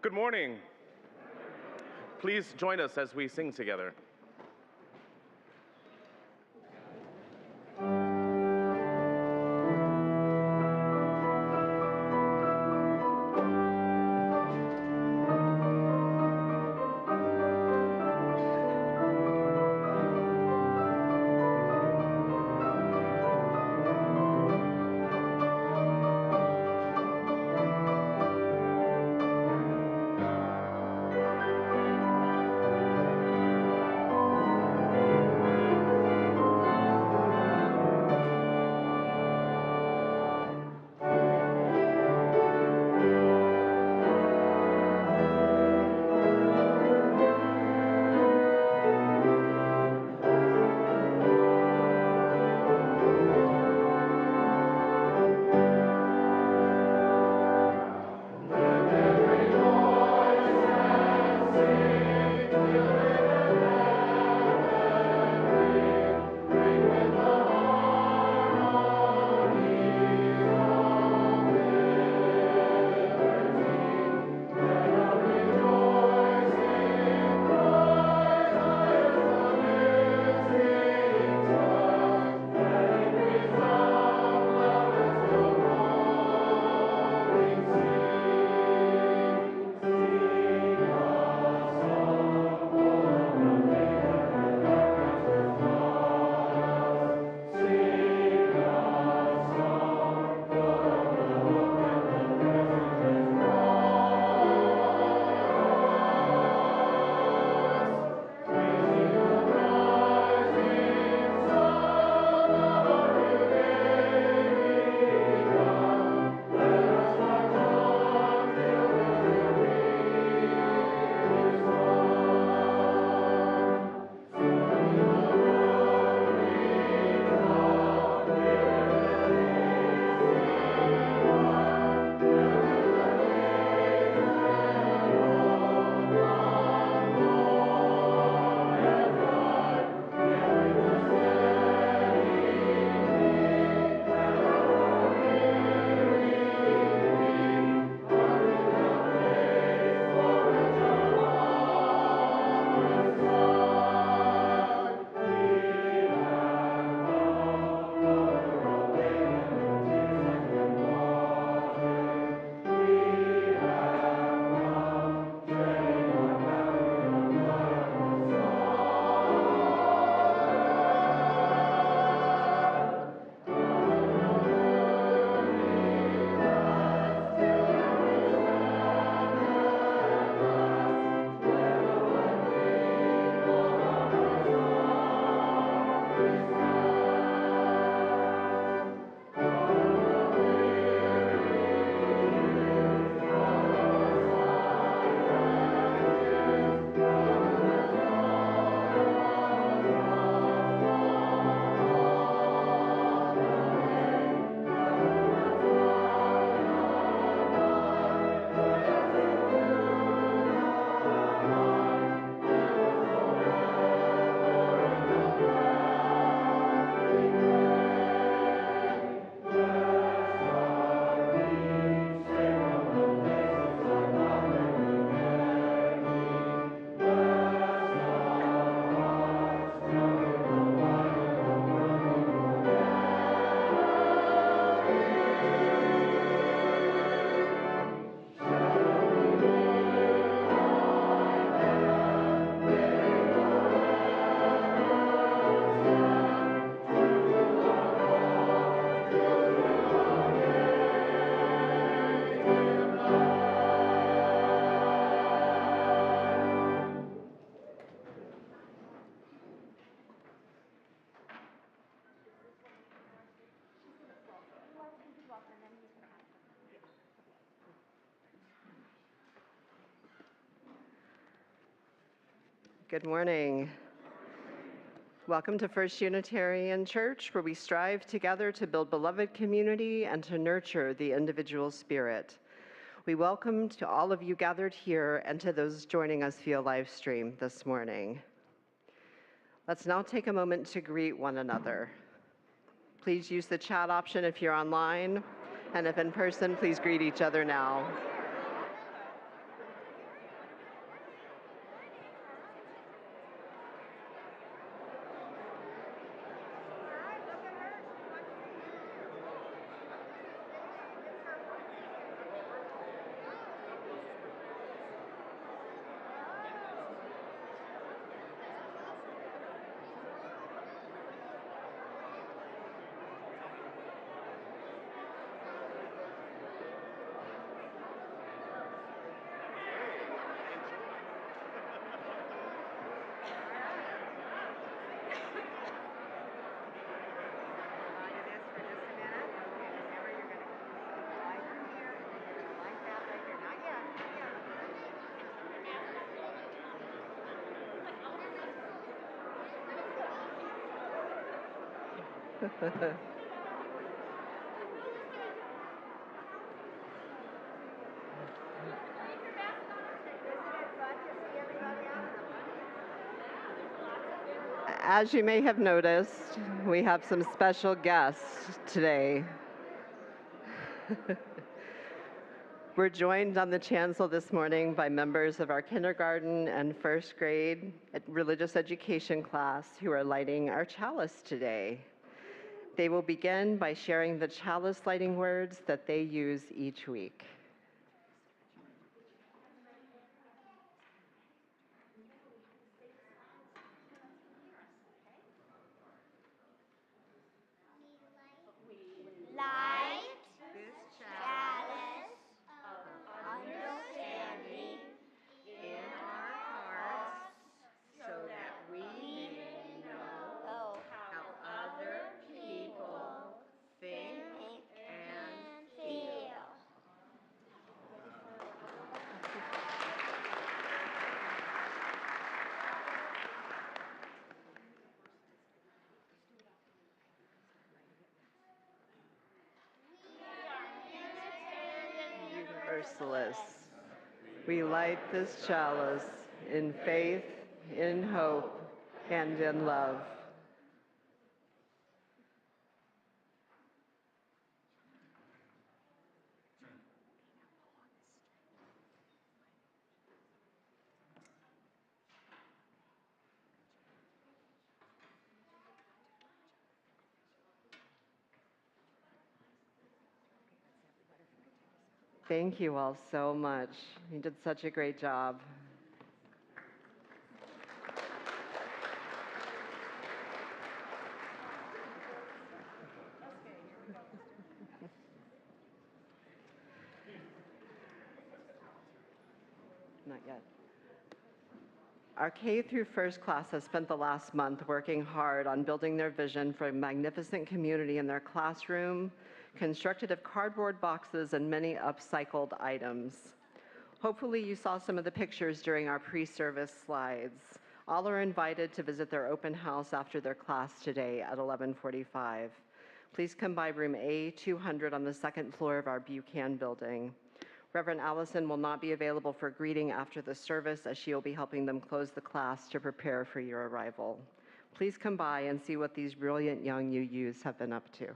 Good morning. Please join us as we sing together. Good morning. Welcome to First Unitarian Church, where we strive together to build beloved community and to nurture the individual spirit. We welcome to all of you gathered here and to those joining us via live stream this morning. Let's now take a moment to greet one another. Please use the chat option if you're online, and if in person, please greet each other now. As you may have noticed, we have some special guests today. We're joined on the chancel this morning by members of our kindergarten and first grade religious education class who are lighting our chalice today. They will begin by sharing the chalice lighting words that they use each week. Light this chalice of understanding in our hearts so that we may know how other people think and feel. Universalists, we light this chalice in faith, in hope, and in love. Thank you all so much. You did such a great job. Not yet. Our K through first class has spent the last month working hard on building their vision for a magnificent community in their classroom, constructed of cardboard boxes and many upcycled items. Hopefully you saw some of the pictures during our pre-service slides. All are invited to visit their open house after their class today at 11:45. Please come by room A200 on the second floor of our Buchanan building. Reverend Alison will not be available for greeting after the service as she will be helping them close the class to prepare for your arrival. Please come by and see what these brilliant young UUs have been up to.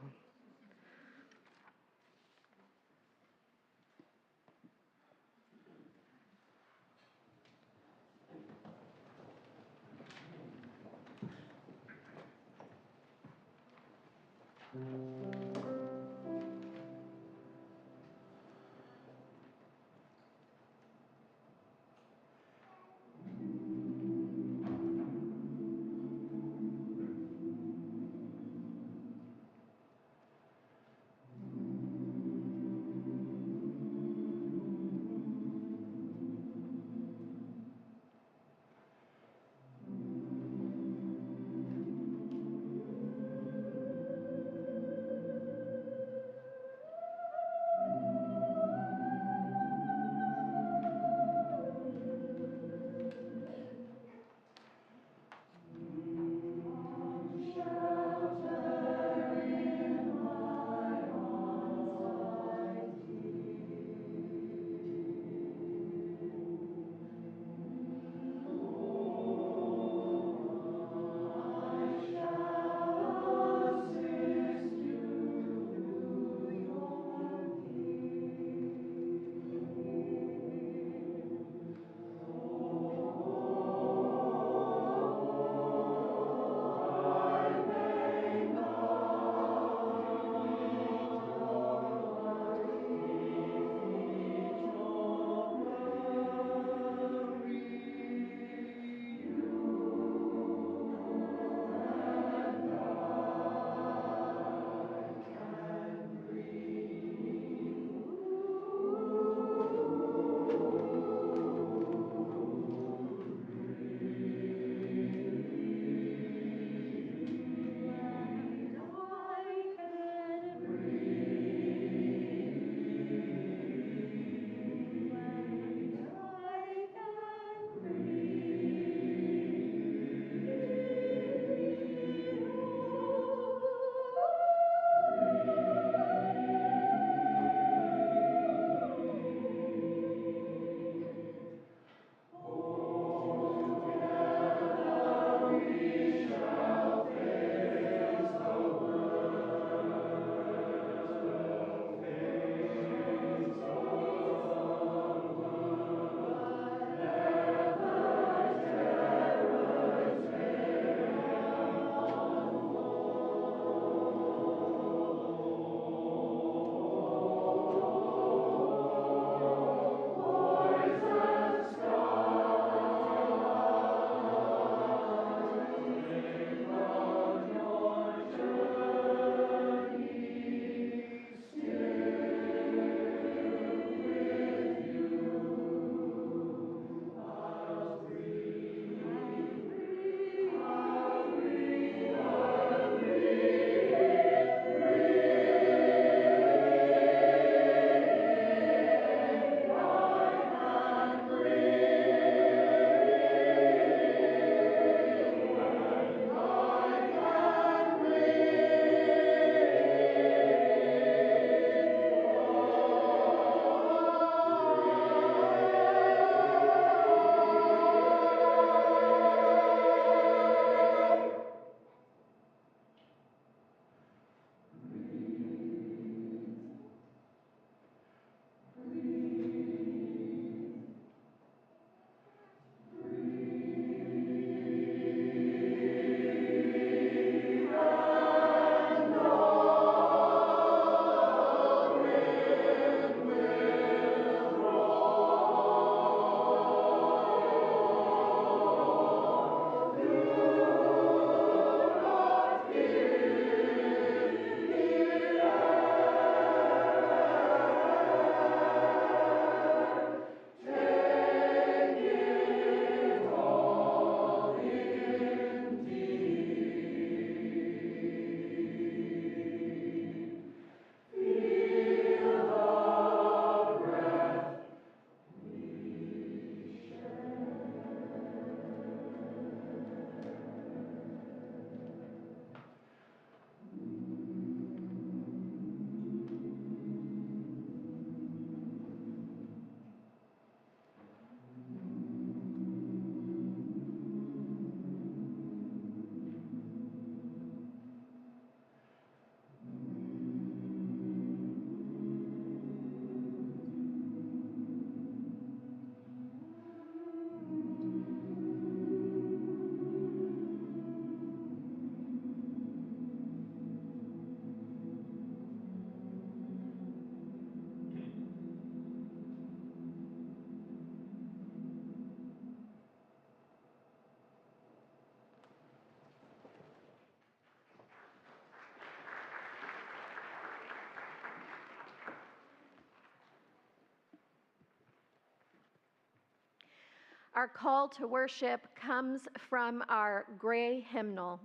Our call to worship comes from our gray hymnal.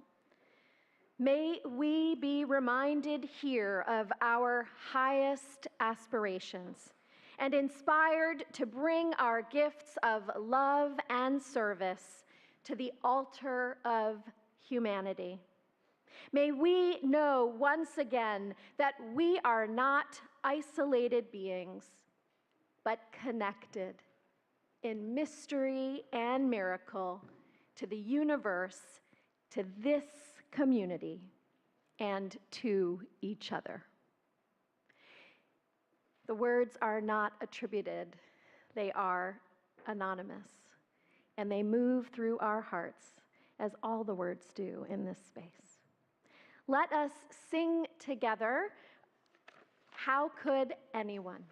May we be reminded here of our highest aspirations and inspired to bring our gifts of love and service to the altar of humanity. May we know once again that we are not isolated beings, but connected in mystery and miracle to the universe, to this community, and to each other. The words are not attributed, they are anonymous, and they move through our hearts as all the words do in this space. Let us sing together, How Could Anyone?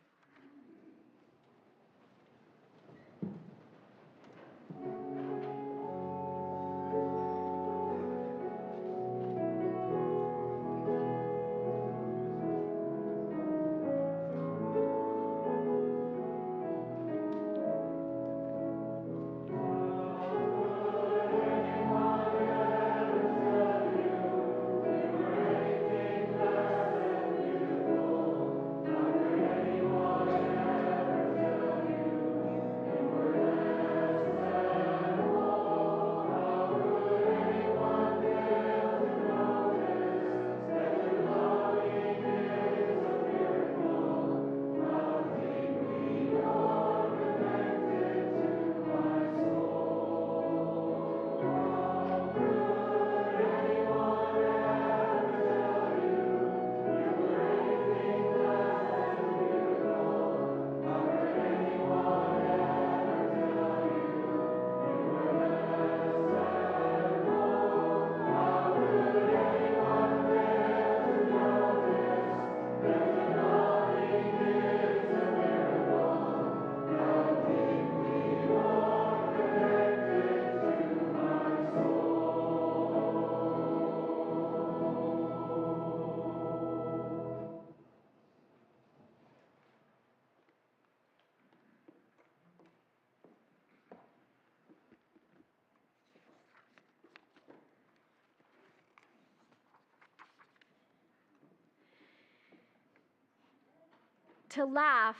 To laugh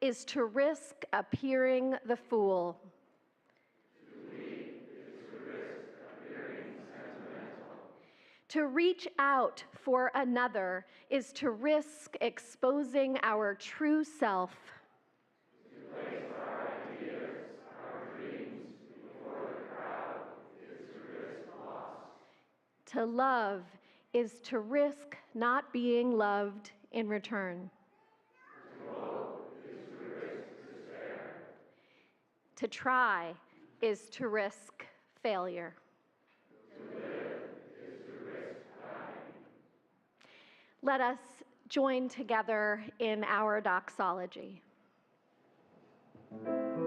is to risk appearing the fool. To reach out for another is to risk exposing our true self. To place our ideas, our dreams before the crowd is to risk loss. To love is to risk not being loved in return. To hope is to risk despair. To try is to risk failure. To live is to risk dying. Let us join together in our doxology. Glory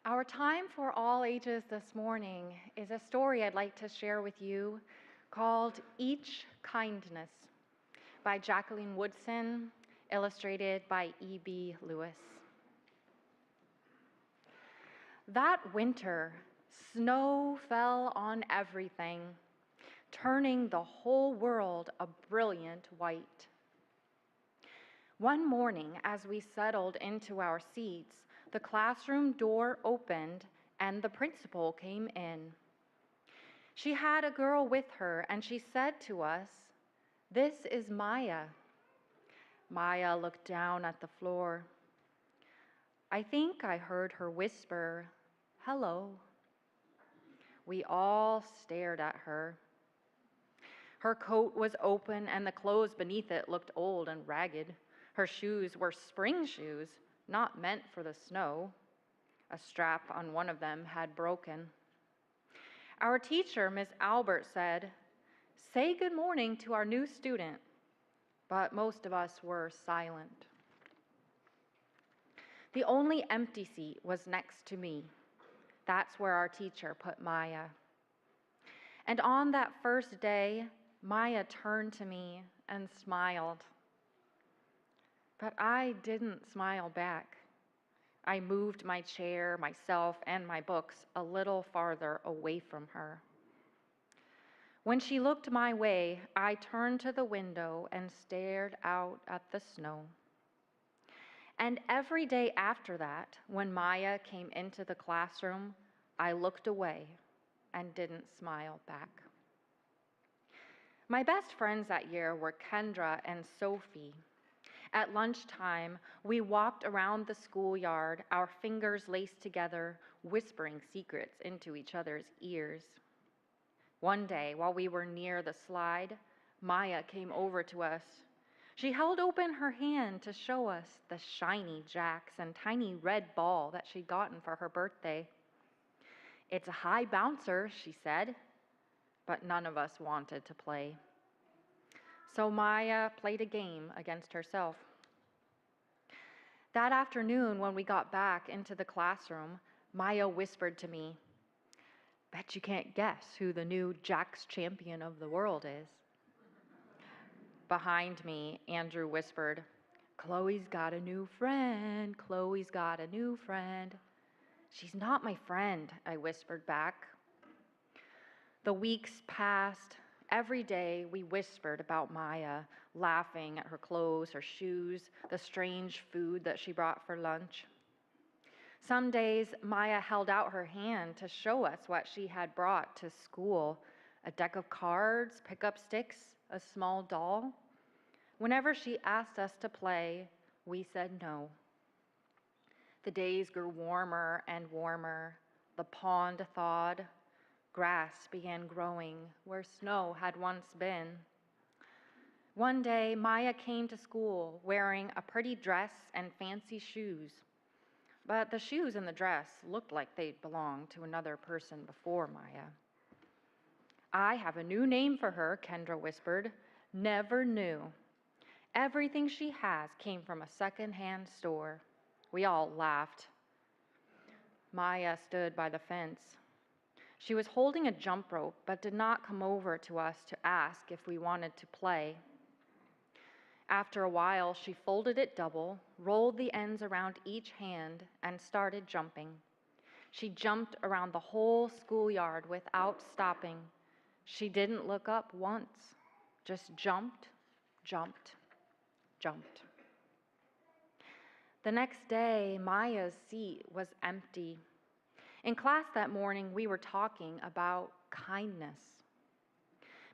Our time for all ages this morning is a story I'd like to share with you called Each Kindness by Jacqueline Woodson, illustrated by E.B. Lewis. That winter, snow fell on everything, turning the whole world a brilliant white. One morning, as we settled into our seats, the classroom door opened and the principal came in. She had a girl with her and she said to us, "This is Maya." Maya looked down at the floor. I think I heard her whisper, "Hello." We all stared at her. Her coat was open and the clothes beneath it looked old and ragged. Her shoes were spring shoes, not meant for the snow. A strap on one of them had broken. Our teacher, Miss Albert, said, "Say good morning to our new student," but most of us were silent. The only empty seat was next to me. That's where our teacher put Maya. And on that first day, Maya turned to me and smiled. But I didn't smile back. I moved my chair, myself, and my books a little farther away from her. When she looked my way, I turned to the window and stared out at the snow. And every day after that, when Maya came into the classroom, I looked away and didn't smile back. My best friends that year were Kendra and Sophie. At lunchtime, we walked around the schoolyard, our fingers laced together, whispering secrets into each other's ears. One day, while we were near the slide, Maya came over to us. She held open her hand to show us the shiny jacks and tiny red ball that she'd gotten for her birthday. "It's a high bouncer," she said, but none of us wanted to play. So Maya played a game against herself. That afternoon, when we got back into the classroom, Maya whispered to me, "Bet you can't guess who the new Jack's champion of the world is." Behind me, Andrew whispered, "Chloe's got a new friend. Chloe's got a new friend." "She's not my friend," I whispered back. The weeks passed. Every day we whispered about Maya, laughing at her clothes, her shoes, the strange food that she brought for lunch. Some days Maya held out her hand to show us what she had brought to school: a deck of cards, pickup sticks, a small doll. Whenever she asked us to play, we said no. The days grew warmer and warmer. The pond thawed. Grass began growing where snow had once been. One day, Maya came to school wearing a pretty dress and fancy shoes. But the shoes and the dress looked like they'd belonged to another person before Maya. "I have a new name for her," Kendra whispered. "Never knew. Everything she has came from a secondhand store." We all laughed. Maya stood by the fence. She was holding a jump rope, but did not come over to us to ask if we wanted to play. After a while, she folded it double, rolled the ends around each hand, and started jumping. She jumped around the whole schoolyard without stopping. She didn't look up once, just jumped, jumped, jumped. The next day, Maya's seat was empty. In class that morning, we were talking about kindness.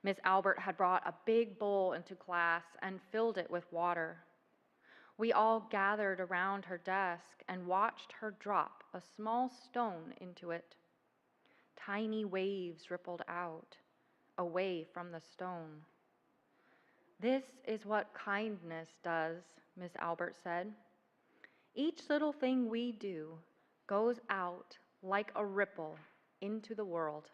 Miss Albert had brought a big bowl into class and filled it with water. We all gathered around her desk and watched her drop a small stone into it. Tiny waves rippled out, away from the stone. "This is what kindness does," Miss Albert said. "Each little thing we do goes out like a ripple into the world."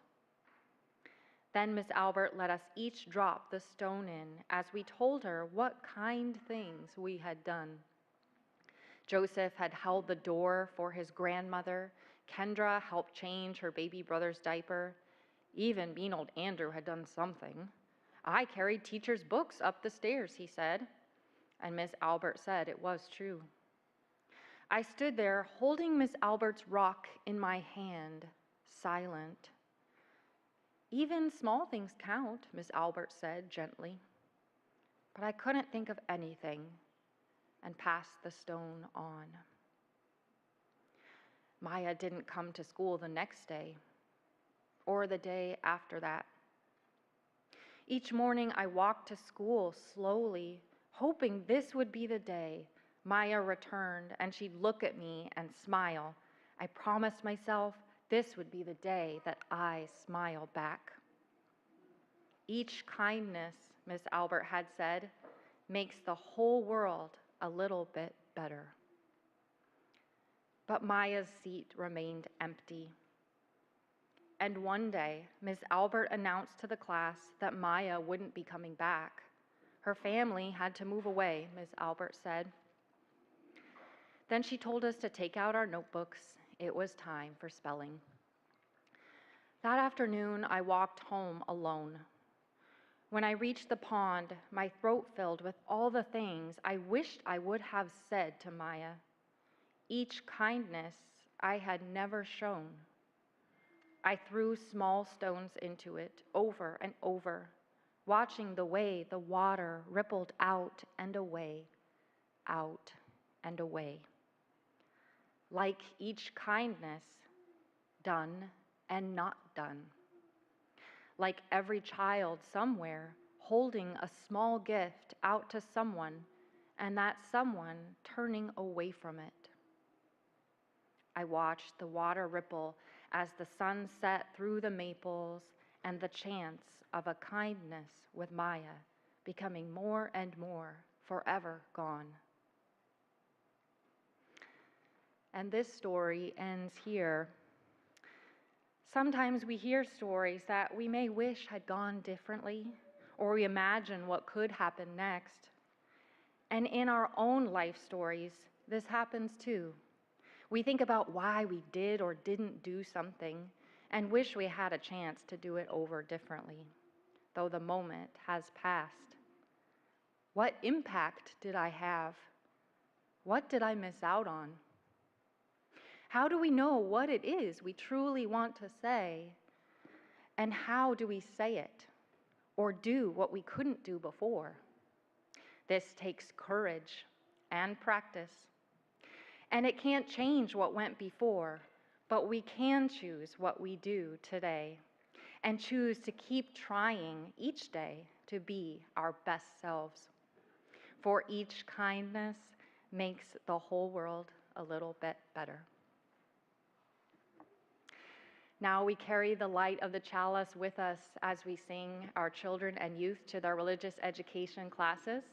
Then Miss Albert let us each drop the stone in as we told her what kind things we had done. Joseph had held the door for his grandmother, Kendra helped change her baby brother's diaper. Even mean old Andrew had done something. I carried teacher's books up the stairs, he said. And Miss Albert said it was true. I stood there holding Miss Albert's rock in my hand, silent. Even small things count, Miss Albert said gently. But I couldn't think of anything and passed the stone on. Maya didn't come to school the next day or the day after that. Each morning I walked to school slowly, hoping this would be the day Maya returned and she'd look at me and smile. I promised myself this would be the day that I smile back. Each kindness, Miss Albert had said, makes the whole world a little bit better. But Maya's seat remained empty. And one day, Miss Albert announced to the class that Maya wouldn't be coming back. Her family had to move away, Miss Albert said. Then she told us to take out our notebooks. It was time for spelling. That afternoon, I walked home alone. When I reached the pond, my throat filled with all the things I wished I would have said to Maya. Each kindness I had never shown. I threw small stones into it over and over, watching the way the water rippled out and away, out and away. Like each kindness, done and not done. Like every child somewhere holding a small gift out to someone and that someone turning away from it. I watched the water ripple as the sun set through the maples and the chance of a kindness with Maya becoming more and more forever gone. And this story ends here. Sometimes we hear stories that we may wish had gone differently, or we imagine what could happen next. And in our own life stories, this happens too. We think about why we did or didn't do something and wish we had a chance to do it over differently, though the moment has passed. What impact did I have? What did I miss out on? How do we know what it is we truly want to say? And how do we say it or do what we couldn't do before? This takes courage and practice. And it can't change what went before, but we can choose what we do today and choose to keep trying each day to be our best selves. For each kindness makes the whole world a little bit better. Now we carry the light of the chalice with us as we sing our children and youth to their religious education classes.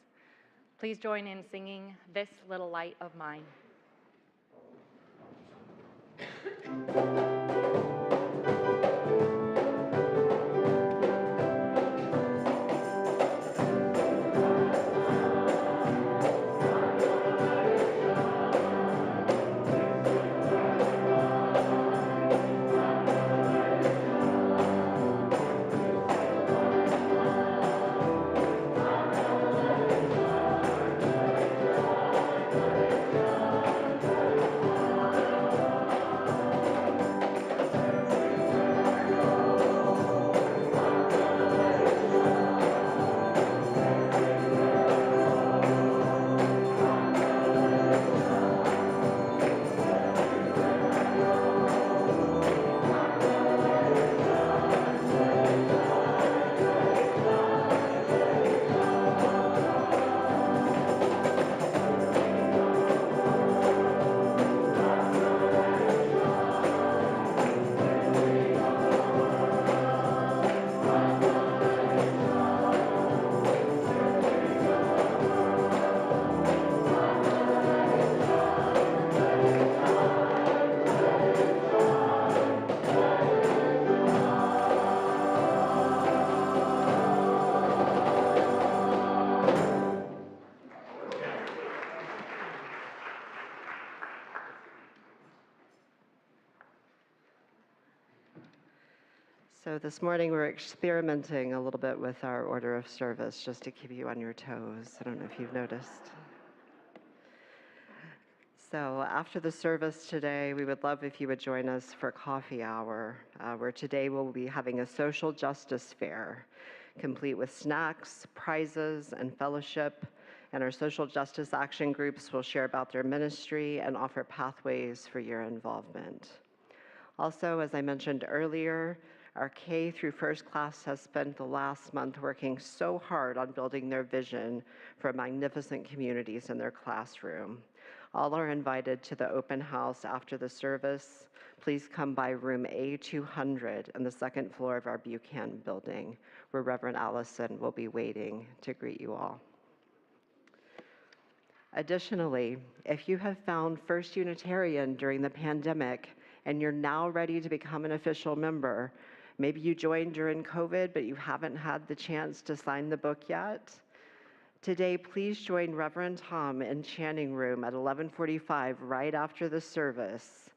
Please join in singing This Little Light of Mine. So this morning we're experimenting a little bit with our order of service just to keep you on your toes. I don't know if you've noticed. So after the service today, we would love if you would join us for coffee hour, where today we'll be having a social justice fair, complete with snacks, prizes, and fellowship. And our social justice action groups will share about their ministry and offer pathways for your involvement. Also, as I mentioned earlier, our K through first class has spent the last month working so hard on building their vision for magnificent communities in their classroom. All are invited to the open house after the service. Please come by room A200 on the second floor of our Buchanan building, where Reverend Alison will be waiting to greet you all. Additionally, if you have found First Unitarian during the pandemic and you're now ready to become an official member, maybe you joined during COVID, but you haven't had the chance to sign the book yet. Today, please join Reverend Tom in Channing Room at 11:45 right after the service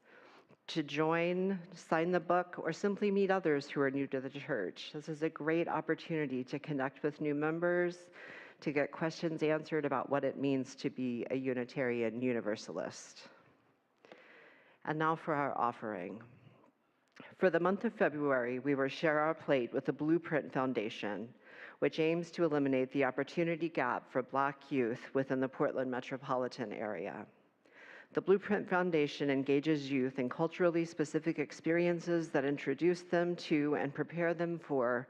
to join, sign the book, or simply meet others who are new to the church. This is a great opportunity to connect with new members, to get questions answered about what it means to be a Unitarian Universalist. And now for our offering. For the month of February, we will share our plate with the Blueprint Foundation, which aims to eliminate the opportunity gap for Black youth within the Portland metropolitan area. The Blueprint Foundation engages youth in culturally specific experiences that introduce them to and prepare them for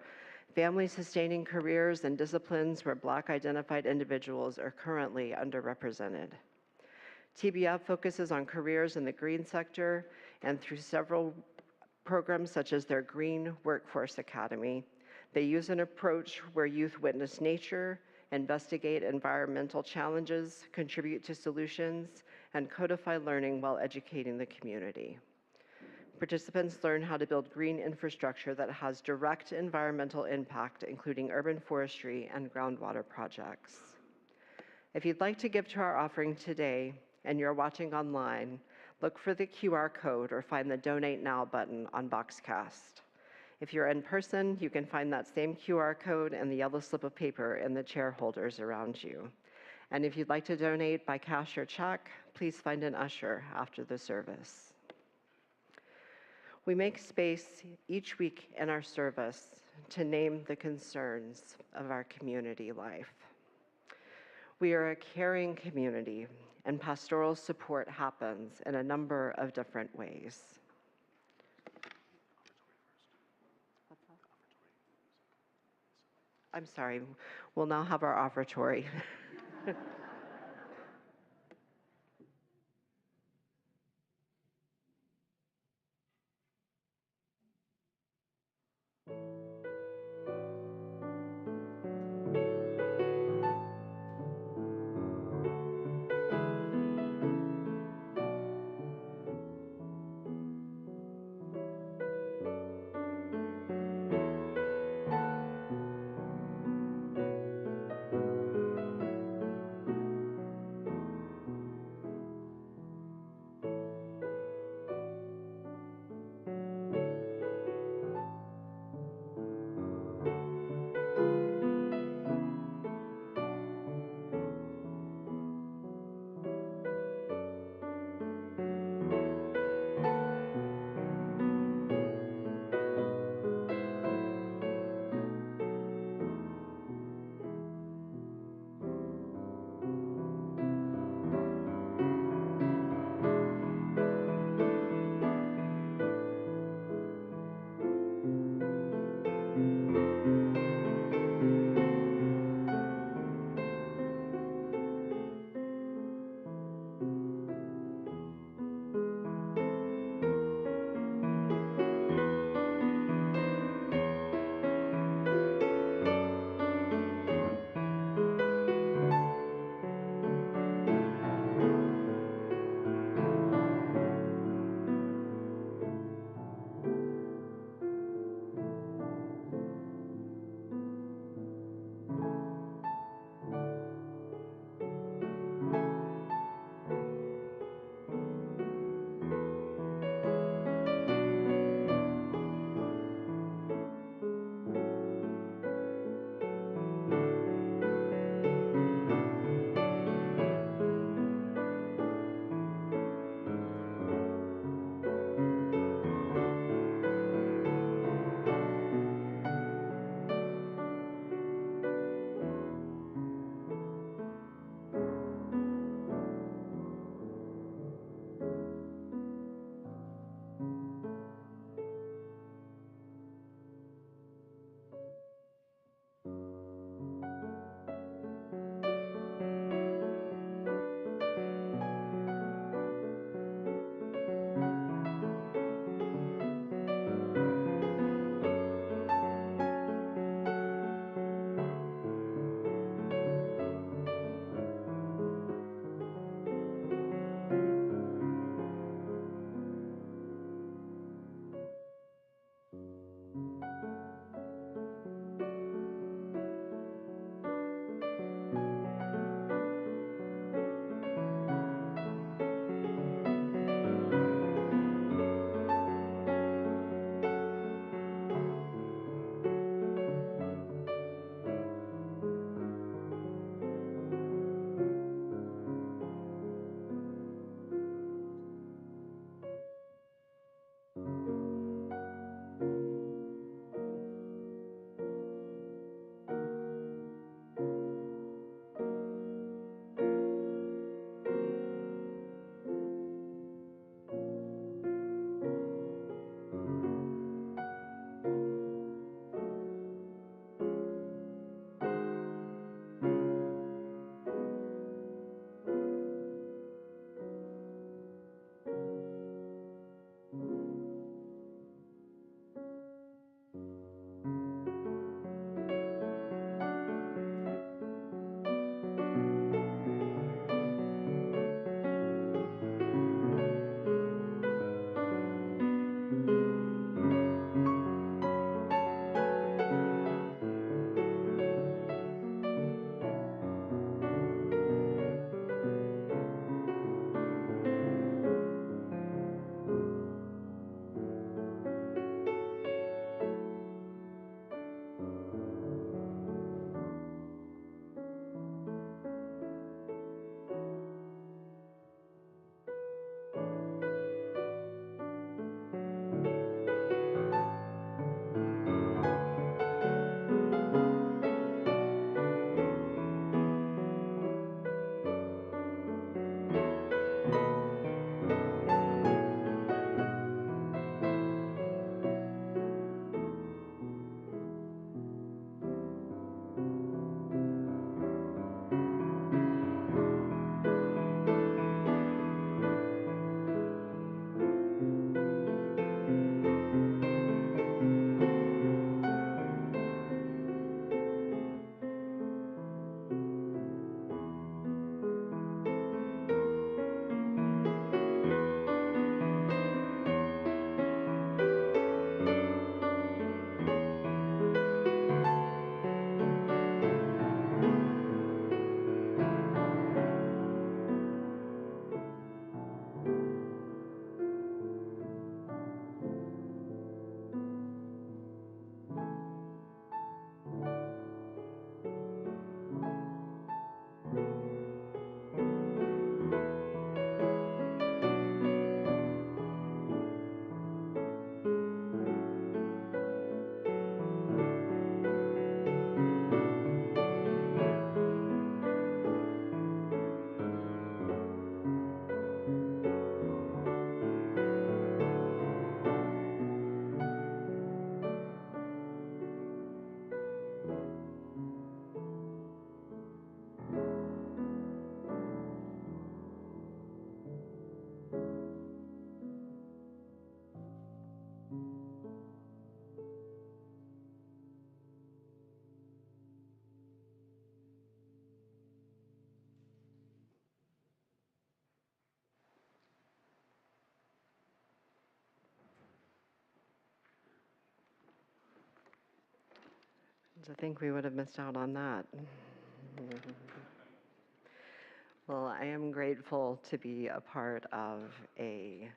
family-sustaining careers and disciplines where Black identified individuals are currently underrepresented. TBF focuses on careers in the green sector, and through several programs such as their Green Workforce Academy, they use an approach where youth witness nature, investigate environmental challenges, contribute to solutions, and codify learning while educating the community. Participants learn how to build green infrastructure that has direct environmental impact, including urban forestry and groundwater projects. If you'd like to give to our offering today and you're watching online, look for the QR code or find the Donate Now button on Boxcast. If you're in person, you can find that same QR code and the yellow slip of paper in the chair holders around you. And if you'd like to donate by cash or check, please find an usher after the service. We make space each week in our service to name the concerns of our community life. We are a caring community, and pastoral support happens in a number of different ways. I'm sorry, we'll now have our offertory. To think we would have missed out on that. Well, I am grateful to be a part of a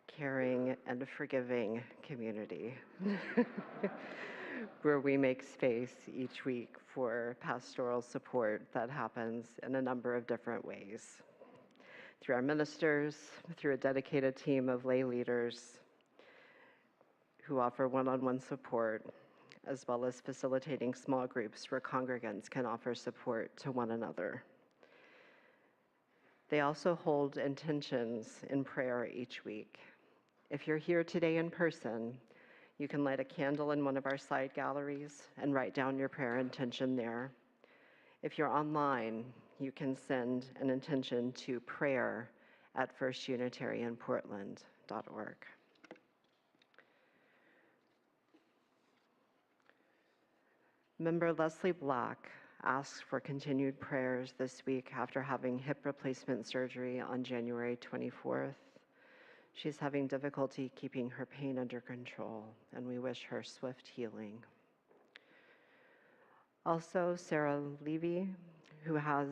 caring and forgiving community where we make space each week for pastoral support that happens in a number of different ways. Through our ministers, through a dedicated team of lay leaders who offer one-on-one support, as well as facilitating small groups where congregants can offer support to one another. They also hold intentions in prayer each week. If you're here today in person, you can light a candle in one of our side galleries and write down your prayer intention there. If you're online, you can send an intention to prayer@firstunitarianportland.org. Member Leslie Black asks for continued prayers this week after having hip replacement surgery on January 24th. She's having difficulty keeping her pain under control, and we wish her swift healing. Also, Sarah Levy, who has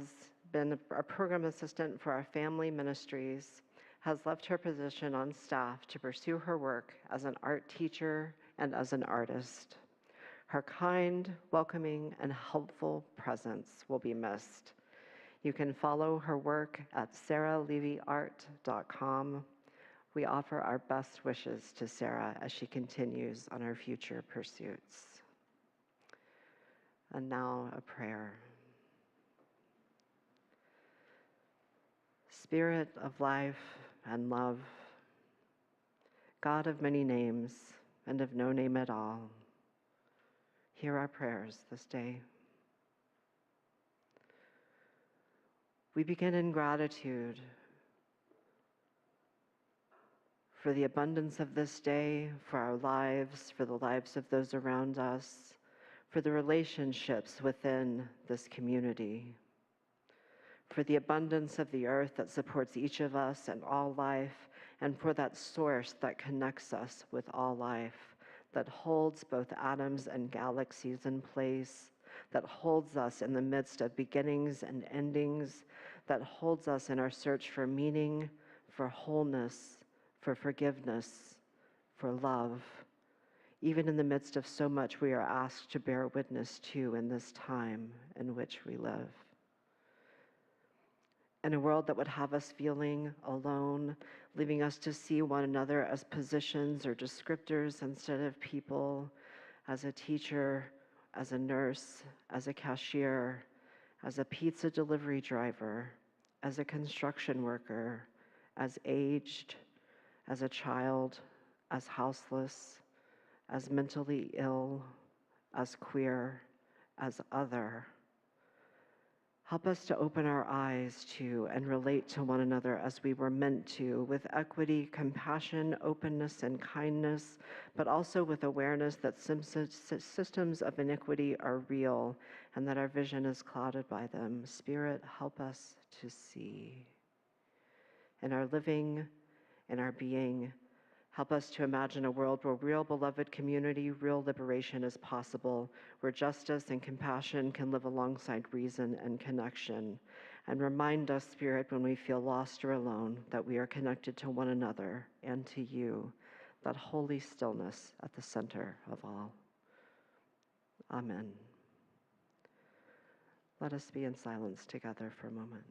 been a program assistant for our family ministries, has left her position on staff to pursue her work as an art teacher and as an artist. Her kind, welcoming, and helpful presence will be missed. You can follow her work at sarahlevyart.com. We offer our best wishes to Sarah as she continues on her future pursuits. And now a prayer. Spirit of life and love, God of many names and of no name at all, hear our prayers this day. We begin in gratitude for the abundance of this day, for our lives, for the lives of those around us, for the relationships within this community, for the abundance of the earth that supports each of us and all life, and for that source that connects us with all life, that holds both atoms and galaxies in place, that holds us in the midst of beginnings and endings, that holds us in our search for meaning, for wholeness, for forgiveness, for love, even in the midst of so much we are asked to bear witness to in this time in which we live. In a world that would have us feeling alone, leaving us to see one another as positions or descriptors instead of people, as a teacher, as a nurse, as a cashier, as a pizza delivery driver, as a construction worker, as aged, as a child, as houseless, as mentally ill, as queer, as other. Help us to open our eyes to and relate to one another as we were meant to, with equity, compassion, openness, and kindness, but also with awareness that systems of iniquity are real and that our vision is clouded by them. Spirit, help us to see. In our living, in our being, help us to imagine a world where real beloved community, real liberation is possible, where justice and compassion can live alongside reason and connection. And remind us, Spirit, when we feel lost or alone, that we are connected to one another and to you, that holy stillness at the center of all. Amen. Let us be in silence together for a moment.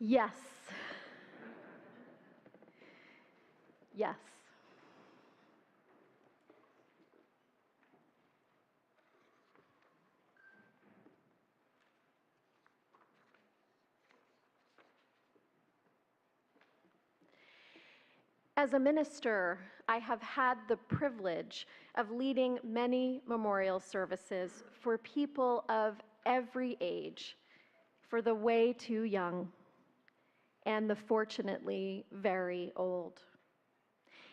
Yes. Yes. As a minister, I have had the privilege of leading many memorial services for people of every age, for the way too young and the fortunately very old.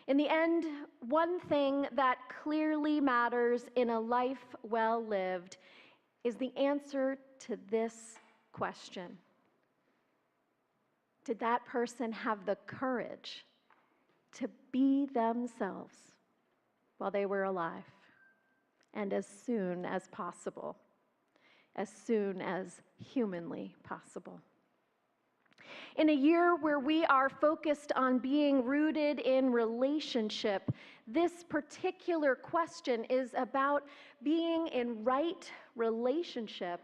In the end, one thing that clearly matters in a life well lived is the answer to this question. Did that person have the courage to be themselves while they were alive, and as soon as possible, as soon as humanly possible? In a year where we are focused on being rooted in relationship, this particular question is about being in right relationship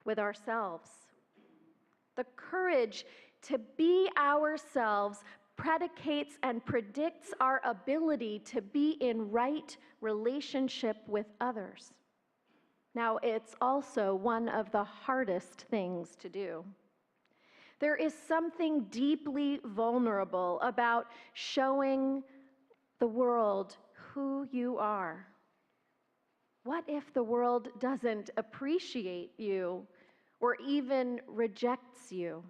with ourselves. The courage to be ourselves predicates and predicts our ability to be in right relationship with others. Now, it's also one of the hardest things to do. There is something deeply vulnerable about showing the world who you are. What if the world doesn't appreciate you or even rejects you?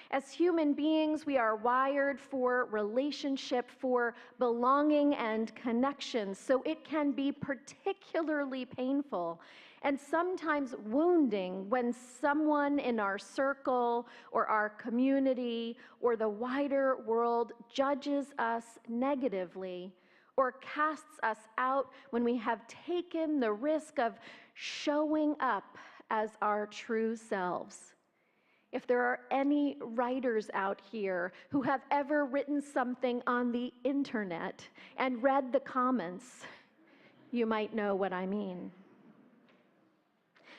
As human beings, we are wired for relationship, for belonging and connection, so it can be particularly painful and sometimes wounding when someone in our circle or our community or the wider world judges us negatively or casts us out when we have taken the risk of showing up as our true selves. If there are any writers out here who have ever written something on the internet and read the comments, you might know what I mean.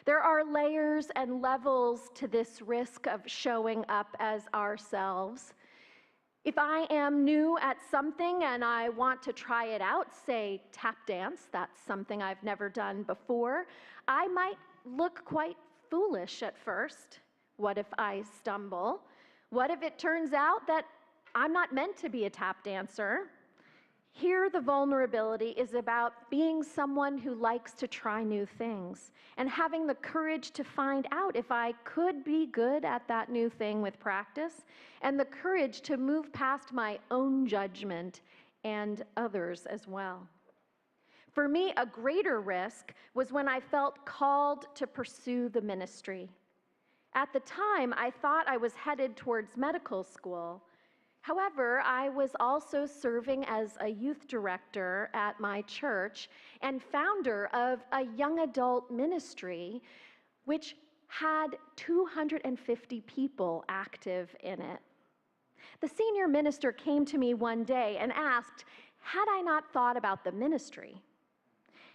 There are layers and levels to this risk of showing up as ourselves. If I am new at something and I want to try it out, say tap dance, that's something I've never done before, I might look quite foolish at first. What if I stumble? What if it turns out that I'm not meant to be a tap dancer? Here, the vulnerability is about being someone who likes to try new things and having the courage to find out if I could be good at that new thing with practice, and the courage to move past my own judgment and others as well. For me, a greater risk was when I felt called to pursue the ministry. At the time, I thought I was headed towards medical school. However, I was also serving as a youth director at my church and founder of a young adult ministry, which had 250 people active in it. The senior minister came to me one day and asked, had I not thought about the ministry?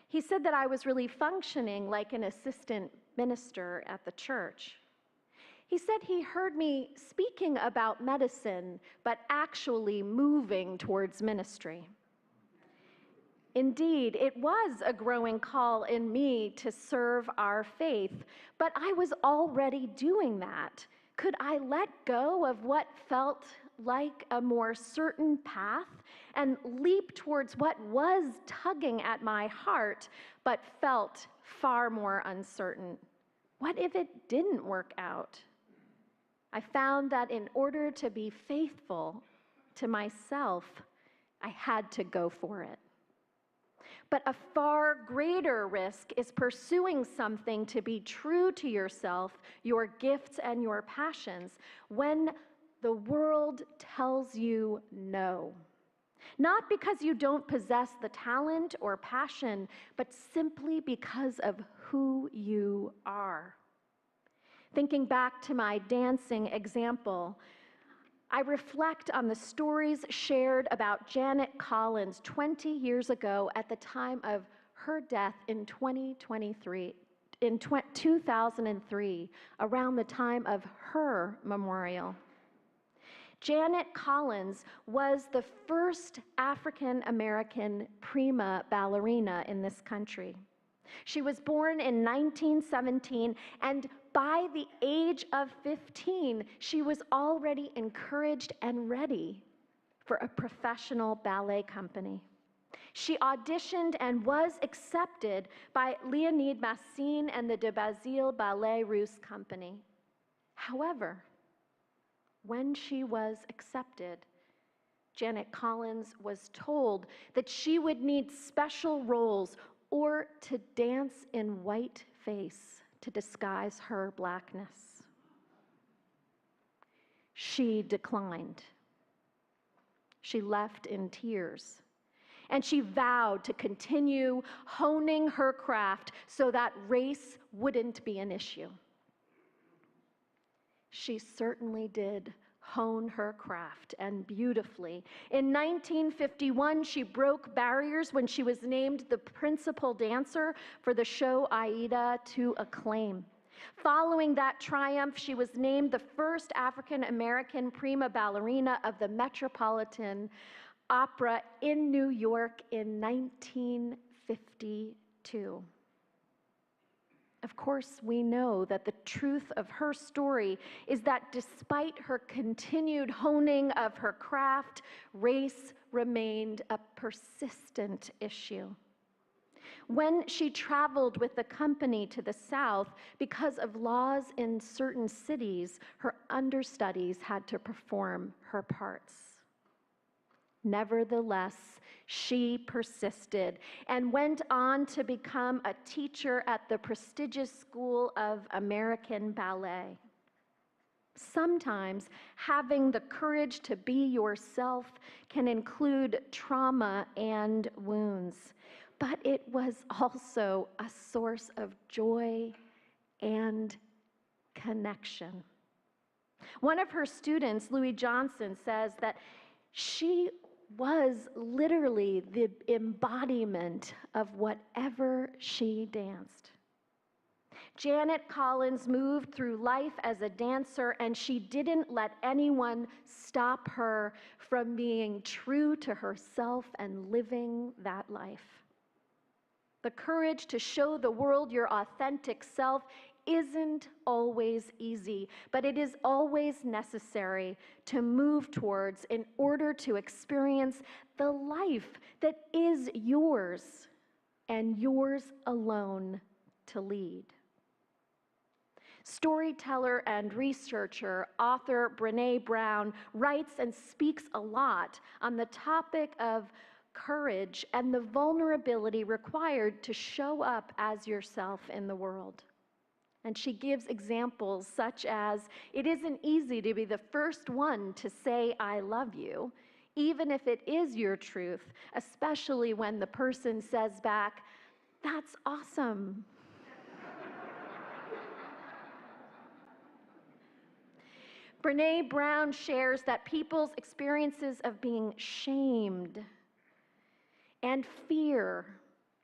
He said that I was really functioning like an assistant minister at the church. He said he heard me speaking about medicine, but actually moving towards ministry. Indeed, it was a growing call in me to serve our faith, but I was already doing that. Could I let go of what felt like a more certain path and leap towards what was tugging at my heart, but felt far more uncertain? What if it didn't work out? I found that in order to be faithful to myself, I had to go for it. But a far greater risk is pursuing something to be true to yourself, your gifts and your passions, when the world tells you no. Not because you don't possess the talent or passion, but simply because of who you are. Thinking back to my dancing example, I reflect on the stories shared about Janet Collins 20 years ago at the time of her death in 2023 in 2003, around the time of her memorial. Janet Collins was the first African American prima ballerina in this country. She was born in 1917, and by the age of 15, she was already encouraged and ready for a professional ballet company. She auditioned and was accepted by Leonid Massine and the de Basile Ballet Russe Company. However, when she was accepted, Janet Collins was told that she would need special roles or to dance in whiteface to disguise her blackness. She declined. She left in tears, and she vowed to continue honing her craft so that race wouldn't be an issue. She certainly did hone her craft, and beautifully. In 1951, she broke barriers when she was named the principal dancer for the show Aida to acclaim. Following that triumph, she was named the first African American prima ballerina of the Metropolitan Opera in New York in 1952. Of course, we know that the truth of her story is that despite her continued honing of her craft, race remained a persistent issue. When she traveled with the company to the South, because of laws in certain cities, her understudies had to perform her parts. Nevertheless, she persisted and went on to become a teacher at the prestigious School of American Ballet. Sometimes having the courage to be yourself can include trauma and wounds, but it was also a source of joy and connection. One of her students, Louis Johnson, says that she was literally the embodiment of whatever she danced. Janet Collins moved through life as a dancer, and she didn't let anyone stop her from being true to herself and living that life. The courage to show the world your authentic self isn't always easy, but it is always necessary to move towards in order to experience the life that is yours and yours alone to lead. Storyteller and researcher, author Brené Brown writes and speaks a lot on the topic of courage and the vulnerability required to show up as yourself in the world. And she gives examples such as, it isn't easy to be the first one to say, I love you, even if it is your truth, especially when the person says back, that's awesome. Brené Brown shares that people's experiences of being shamed and fear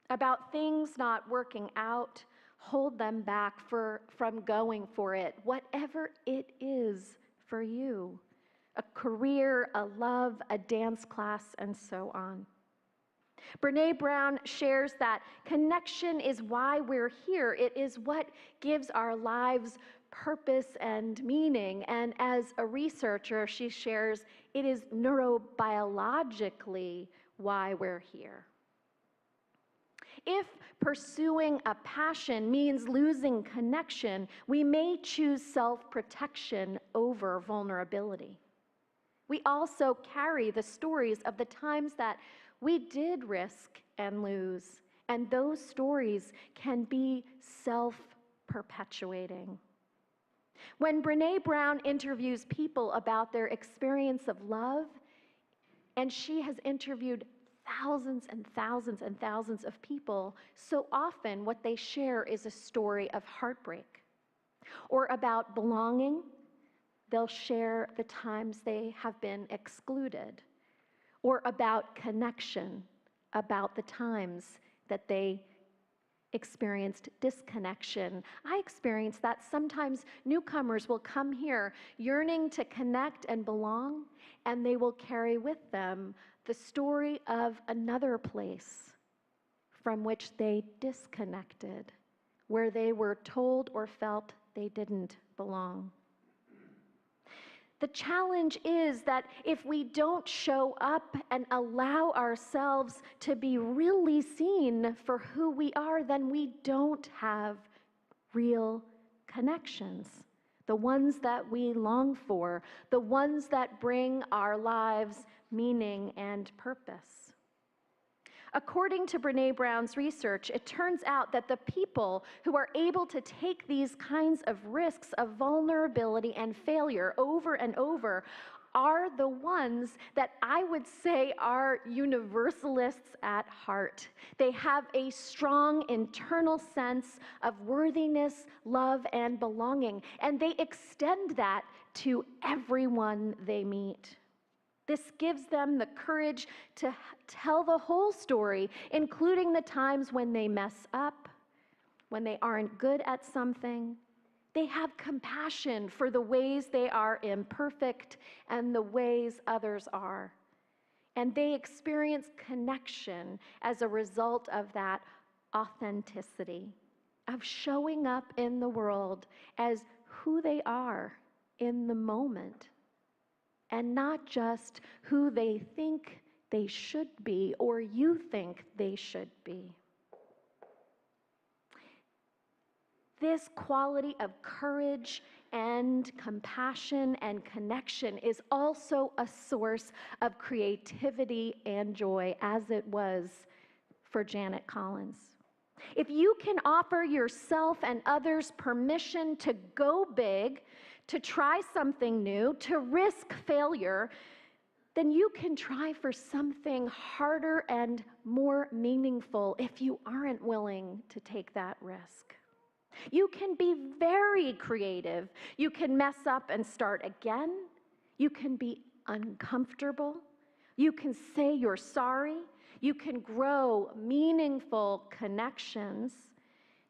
about things not working out hold them back from going for it, whatever it is for you, a career, a love, a dance class, and so on. Brené Brown shares that connection is why we're here. It is what gives our lives purpose and meaning. And as a researcher, she shares it is neurobiologically why we're here. If pursuing a passion means losing connection, we may choose self-protection over vulnerability. We also carry the stories of the times that we did risk and lose, and those stories can be self-perpetuating. When Brené Brown interviews people about their experience of love, and she has interviewed thousands and thousands and thousands of people, so often what they share is a story of heartbreak. Or about belonging, they'll share the times they have been excluded. Or about connection, about the times that they experienced disconnection. I experienced that sometimes newcomers will come here yearning to connect and belong, and they will carry with them the story of another place from which they disconnected, where they were told or felt they didn't belong. The challenge is that if we don't show up and allow ourselves to be really seen for who we are, then we don't have real connections. The ones that we long for, the ones that bring our lives meaning and purpose. According to Brené Brown's research, it turns out that the people who are able to take these kinds of risks of vulnerability and failure over and over are the ones that I would say are universalists at heart. They have a strong internal sense of worthiness, love, and belonging, and they extend that to everyone they meet. This gives them the courage to tell the whole story, including the times when they mess up, when they aren't good at something. They have compassion for the ways they are imperfect and the ways others are. And they experience connection as a result of that authenticity, of showing up in the world as who they are in the moment, and not just who they think they should be or you think they should be. This quality of courage and compassion and connection is also a source of creativity and joy, as it was for Janet Collins. If you can offer yourself and others permission to go big, to try something new, to risk failure, then you can try for something harder and more meaningful if you aren't willing to take that risk. You can be very creative. You can mess up and start again. You can be uncomfortable. You can say you're sorry. You can grow meaningful connections.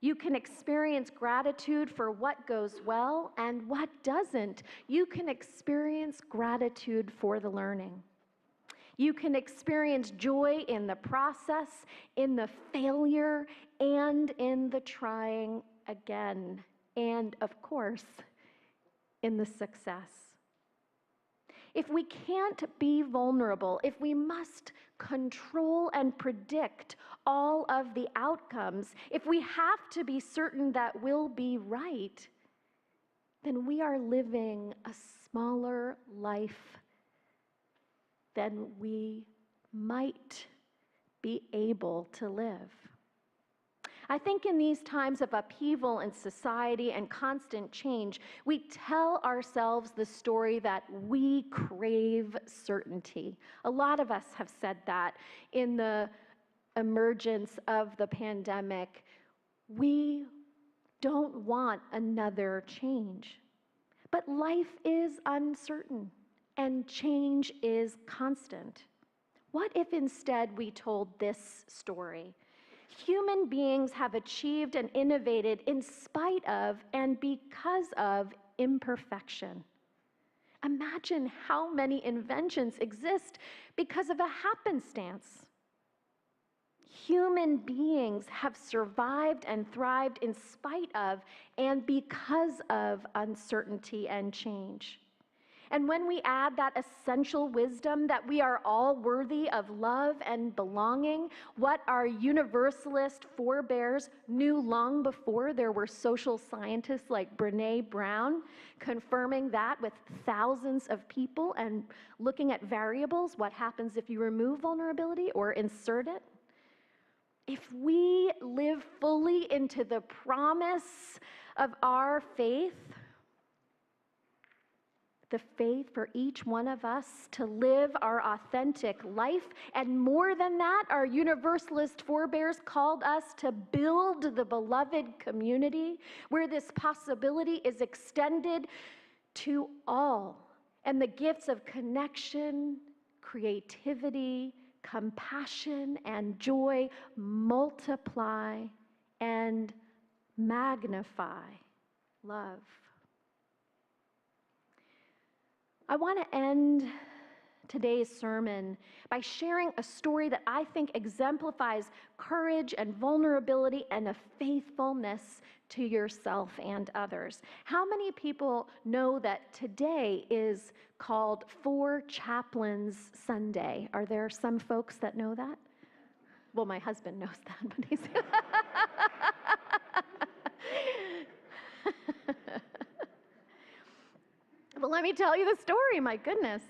You can experience gratitude for what goes well and what doesn't. You can experience gratitude for the learning. You can experience joy in the process, in the failure, and in the trying again, and of course, in the success. If we can't be vulnerable, if we must control and predict all of the outcomes, if we have to be certain that we'll be right, then we are living a smaller life than we might be able to live. I think in these times of upheaval in society and constant change, we tell ourselves the story that we crave certainty. A lot of us have said that in the emergence of the pandemic. We don't want another change. But life is uncertain and change is constant. What if instead we told this story? Human beings have achieved and innovated in spite of and because of imperfection. Imagine how many inventions exist because of a happenstance. Human beings have survived and thrived in spite of and because of uncertainty and change. And when we add that essential wisdom that we are all worthy of love and belonging, what our universalist forebears knew long before there were social scientists like Brené Brown confirming that with thousands of people and looking at variables, what happens if you remove vulnerability or insert it? If we live fully into the promise of our faith, the faith for each one of us to live our authentic life, and more than that, our universalist forebears called us to build the beloved community where this possibility is extended to all, and the gifts of connection, creativity, compassion, and joy multiply and magnify love. I want to end today's sermon by sharing a story that I think exemplifies courage and vulnerability and a faithfulness to yourself and others. How many people know that today is called For Chaplains Sunday? Are there some folks that know that? Well, my husband knows that, but he's... But let me tell you the story, my goodness.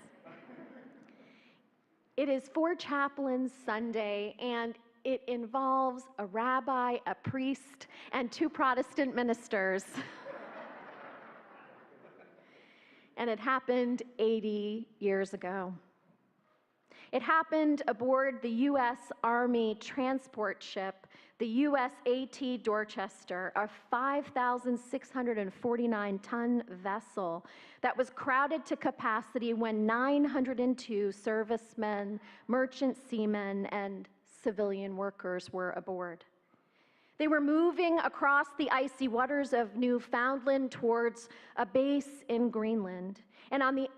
It is For Chaplains Sunday, and it involves a rabbi, a priest, and 2 Protestant ministers. And it happened 80 years ago. It happened aboard the U.S. Army transport ship, the USAT Dorchester, a 5,649-ton vessel that was crowded to capacity when 902 servicemen, merchant seamen, and civilian workers were aboard. They were moving across the icy waters of Newfoundland towards a base in Greenland. And on the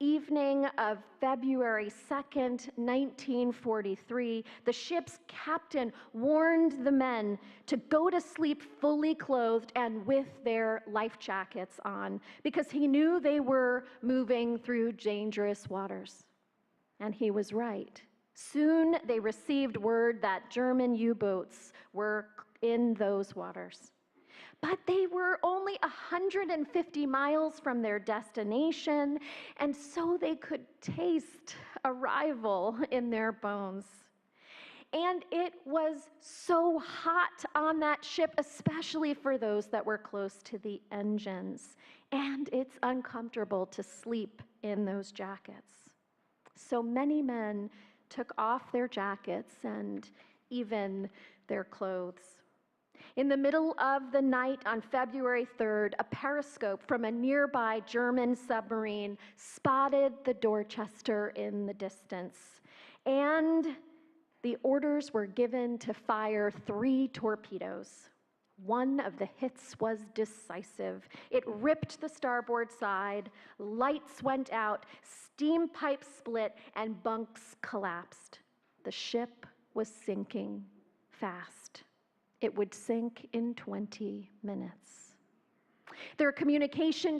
evening of February 2nd, 1943, the ship's captain warned the men to go to sleep fully clothed and with their life jackets on, because he knew they were moving through dangerous waters. And he was right. Soon they received word that German U-boats were in those waters. But they were only 150 miles from their destination, and so they could taste arrival in their bones. And it was so hot on that ship, especially for those that were close to the engines. And it's uncomfortable to sleep in those jackets. So many men took off their jackets and even their clothes. In the middle of the night on February 3rd, a periscope from a nearby German submarine spotted the Dorchester in the distance, and the orders were given to fire 3 torpedoes. One of the hits was decisive. It ripped the starboard side, lights went out, steam pipes split, and bunks collapsed. The ship was sinking fast. It would sink in 20 minutes. Their communication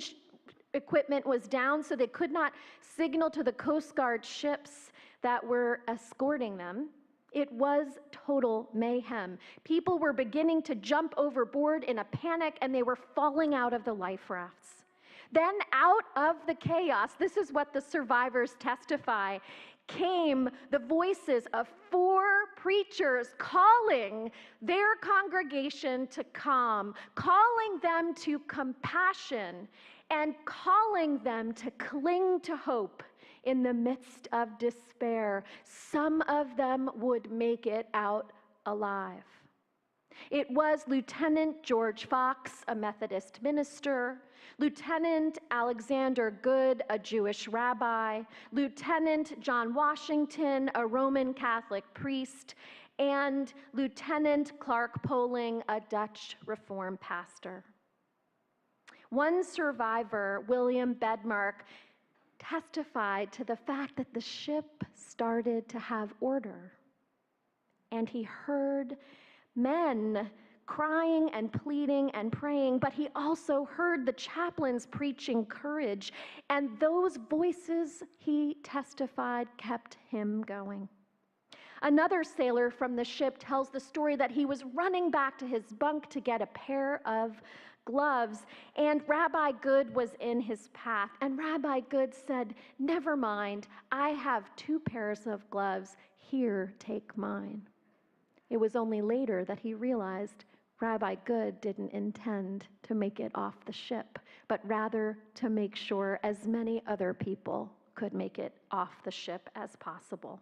equipment was down, so they could not signal to the Coast Guard ships that were escorting them. It was total mayhem. People were beginning to jump overboard in a panic, and they were falling out of the life rafts. Then out of the chaos, this is what the survivors testify, came the voices of 4 preachers calling their congregation to calm, calling them to compassion, and calling them to cling to hope in the midst of despair. Some of them would make it out alive. It was Lieutenant George Fox, a Methodist minister, Lieutenant Alexander Good, a Jewish rabbi, Lieutenant John Washington, a Roman Catholic priest, and Lieutenant Clark Poling, a Dutch Reformed pastor. One survivor, William Bedmark, testified to the fact that the ship started to have order, and he heard men crying and pleading and praying, but he also heard the chaplains preaching courage, and those voices, he testified, kept him going. Another sailor from the ship tells the story that he was running back to his bunk to get a pair of gloves, and Rabbi Good was in his path, and Rabbi Good said, "Never mind, I have 2 pairs of gloves. Here, take mine." It was only later that he realized Rabbi Good didn't intend to make it off the ship, but rather to make sure as many other people could make it off the ship as possible.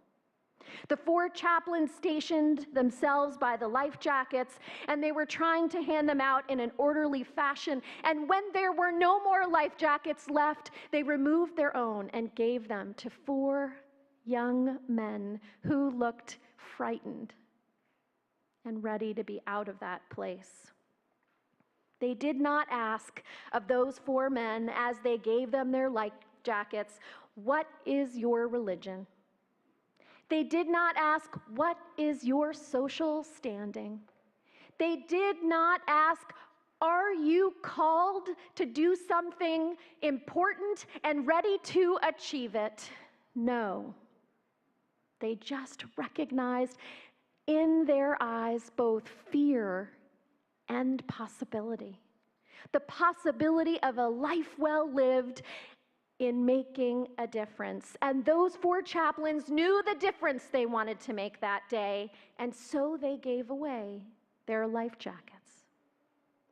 The 4 chaplains stationed themselves by the life jackets, and they were trying to hand them out in an orderly fashion. And when there were no more life jackets left, they removed their own and gave them to 4 young men who looked frightened. and ready to be out of that place. They did not ask of those 4 men as they gave them their life jackets, "What is your religion?" They did not ask, "What is your social standing?" They did not ask, "Are you called to do something important and ready to achieve it?" No. They just recognized in their eyes both fear and possibility. The possibility of a life well lived in making a difference. And those 4 chaplains knew the difference they wanted to make that day, and so they gave away their life jackets.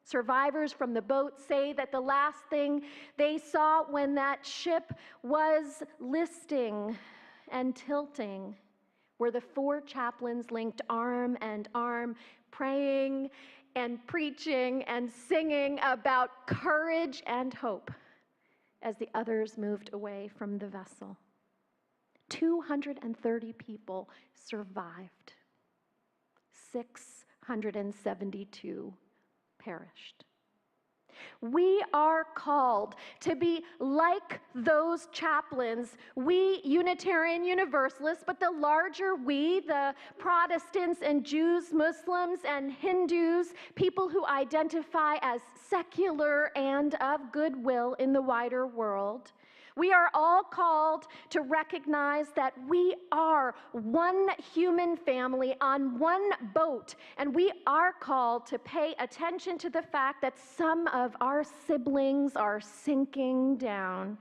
Survivors from the boat say that the last thing they saw when that ship was listing and tilting were the 4 chaplains linked arm and arm, praying and preaching and singing about courage and hope as the others moved away from the vessel. 230 people survived. 672 perished. We are called to be like those chaplains, we Unitarian Universalists, but the larger we, the Protestants and Jews, Muslims and Hindus, people who identify as secular and of goodwill in the wider world. We are all called to recognize that we are one human family on one boat, and we are called to pay attention to the fact that some of our siblings are sinking down.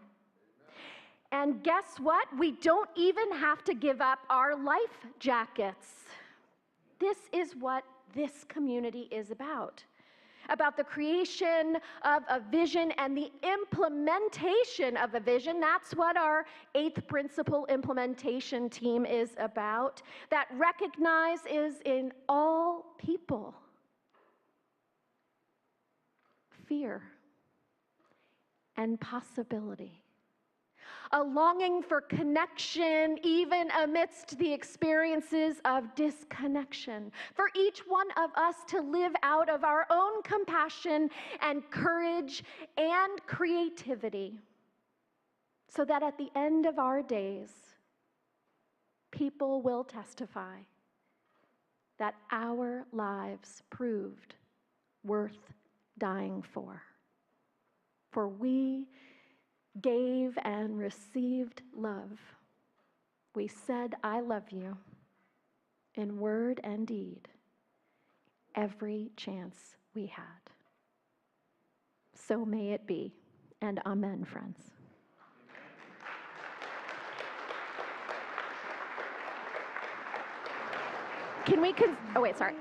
And guess what? We don't even have to give up our life jackets. This is what this community is about the creation of a vision and the implementation of a vision. That's what our 8th principle implementation team is about, that recognizes in all people fear and possibility. A longing for connection, even amidst the experiences of disconnection. For each one of us to live out of our own compassion and courage and creativity, so that at the end of our days, people will testify that our lives proved worth dying for. For we gave and received love. We said, "I love you," in word and deed, every chance we had. So may it be, and amen, friends. Can we, oh wait, sorry.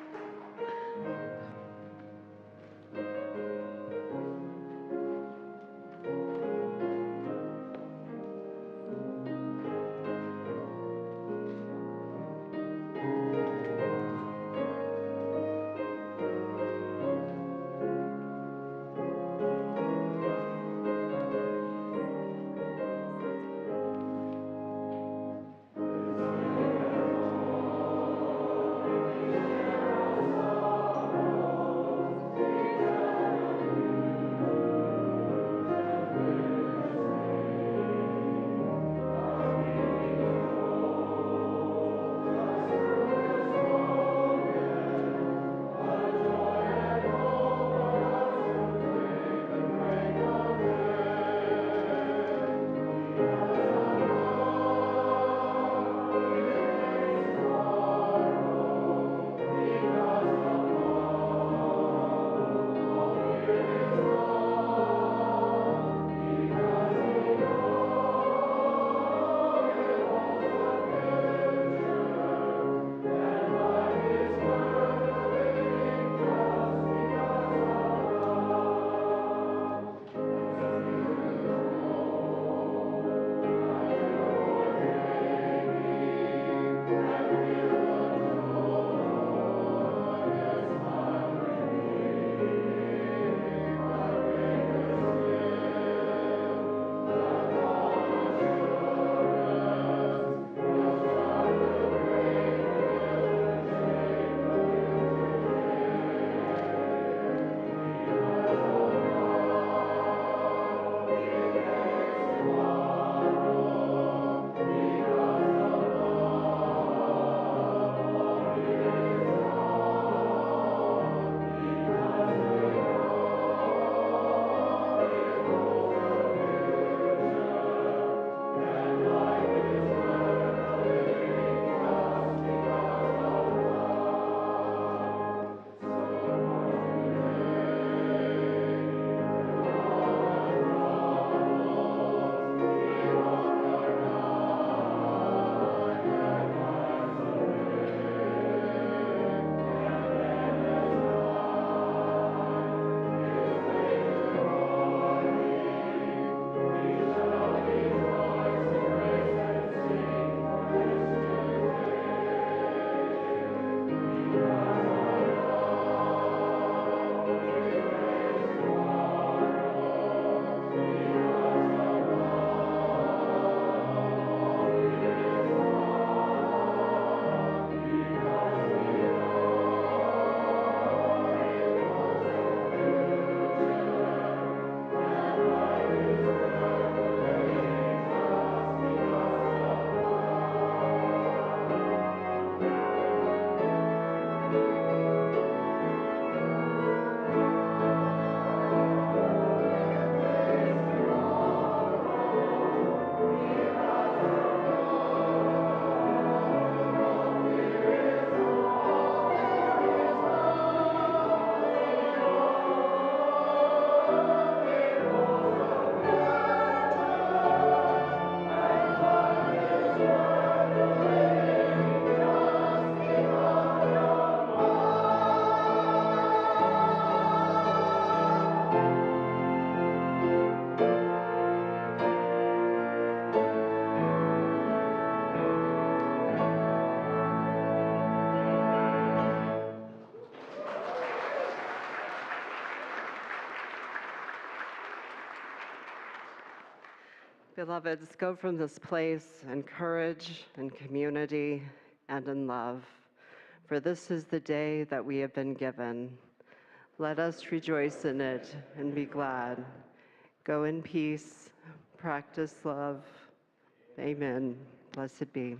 Beloveds, go from this place in courage and community and in love, for this is the day that we have been given. Let us rejoice in it and be glad. Go in peace, practice love. Amen. Blessed be.